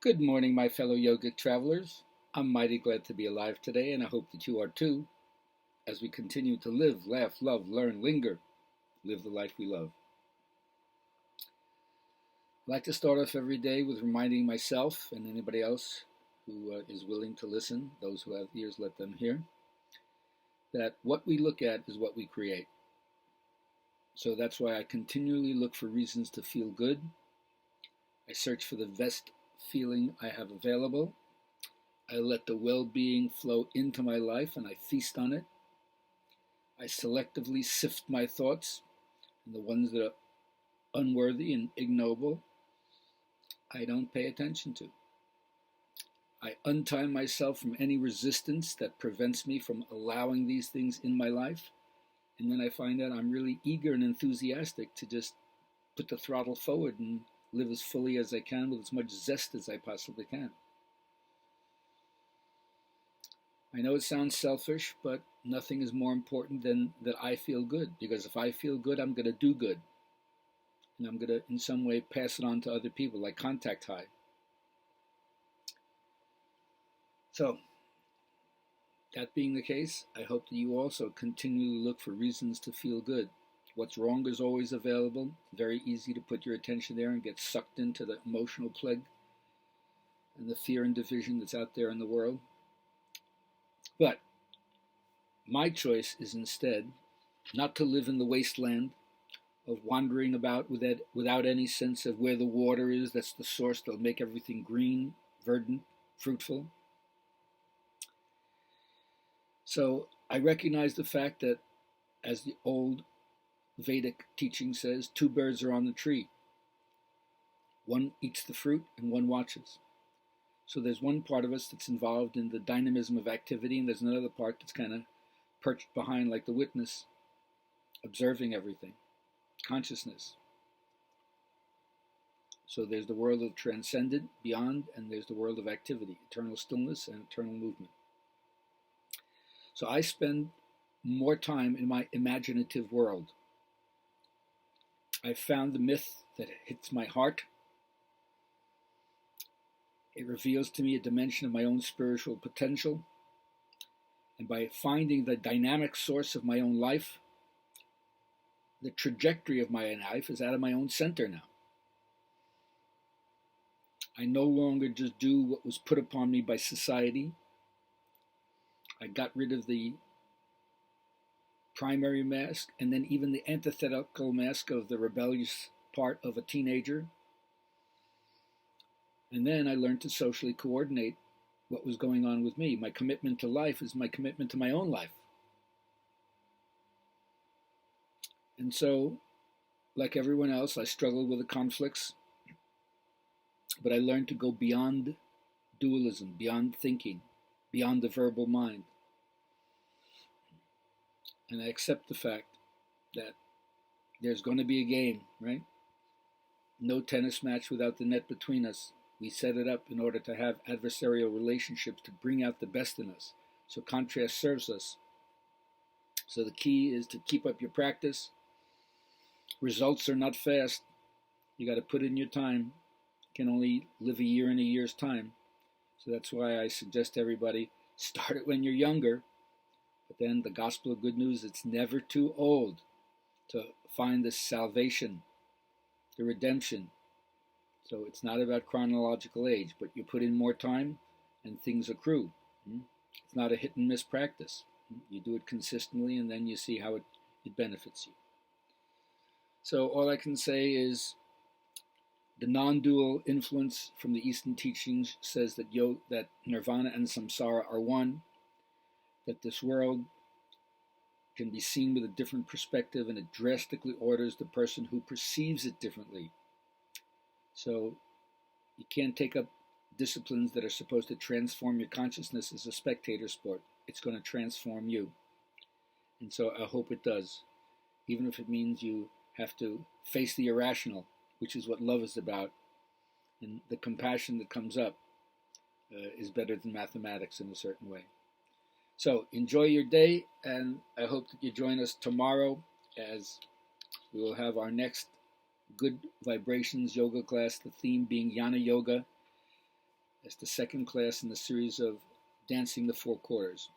Good morning, my fellow yogic travelers. I'm mighty glad to be alive today, and I hope that you are too, as we continue to live, laugh, love, learn, linger, live the life we love. I like to start off every day with reminding myself and anybody else who is willing to listen, those who have ears, let them hear, that what we look at is what we create. So that's why I continually look for reasons to feel good. I search for the best feeling I have available. I let the well-being flow into my life and I feast on it. I selectively sift my thoughts, and the ones that are unworthy and ignoble, I don't pay attention to. I untie myself from any resistance that prevents me from allowing these things in my life, and then I find that I'm really eager and enthusiastic to just put the throttle forward and live as fully as I can with as much zest as I possibly can. I know it sounds selfish, but nothing is more important than that I feel good, because if I feel good, I'm going to do good. And I'm going to, in some way, pass it on to other people, like contact high. So, that being the case, I hope that you also continually look for reasons to feel good. What's wrong is always available. Very easy to put your attention there and get sucked into the emotional plague and the fear and division that's out there in the world. But my choice is instead not to live in the wasteland of wandering about without any sense of where the water is. That's the source that'll make everything green, verdant, fruitful. So I recognize the fact that, as the old Vedic teaching says, two birds are on the tree. One eats the fruit and one watches. So there's one part of us that's involved in the dynamism of activity, and there's another part that's kind of perched behind like the witness, observing everything, consciousness. So there's the world of transcendent, beyond, and there's the world of activity, eternal stillness and eternal movement. So I spend more time in my imaginative world. I found the myth that hits my heart. It reveals to me a dimension of my own spiritual potential. And by finding the dynamic source of my own life, the trajectory of my own life is out of my own center now. I no longer just do what was put upon me by society. I got rid of the primary mask and then even the antithetical mask of the rebellious part of a teenager. And then I learned to socially coordinate what was going on with me. My commitment to life is my commitment to my own life. And so, like everyone else, I struggled with the conflicts, but I learned to go beyond dualism, beyond thinking, beyond the verbal mind. And I accept the fact that there's going to be a game, right? No tennis match without the net between us. We set it up in order to have adversarial relationships to bring out the best in us. So contrast serves us. So the key is to keep up your practice. Results are not fast. You got to put in your time. You can only live a year in a year's time. So that's why I suggest everybody start it when you're younger. But then the gospel of good news, it's never too old to find the salvation, the redemption. So it's not about chronological age, but you put in more time and things accrue. It's not a hit and miss practice. You do it consistently and then you see how it benefits you. So all I can say is the non-dual influence from the Eastern teachings says that that nirvana and samsara are one, that this world can be seen with a different perspective, and it drastically orders the person who perceives it differently. So you can't take up disciplines that are supposed to transform your consciousness as a spectator sport. It's going to transform you. And so I hope it does, even if it means you have to face the irrational, which is what love is about. And the compassion that comes up is better than mathematics in a certain way. So enjoy your day, and I hope that you join us tomorrow as we will have our next Good Vibrations yoga class, the theme being Jnana Yoga, as the second class in the series of Dancing the Four Quarters.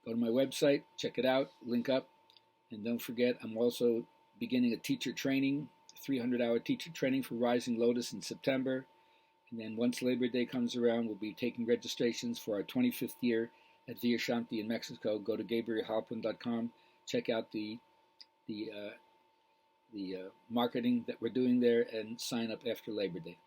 Go to my website, check it out, link up, and don't forget I'm also beginning a teacher training, 300-hour teacher training for Rising Lotus in September. And then once Labor Day comes around, we'll be taking registrations for our 25th year at Via Shanti in Mexico. Go to GabrielHalpern.com, check out the marketing that we're doing there, and sign up after Labor Day.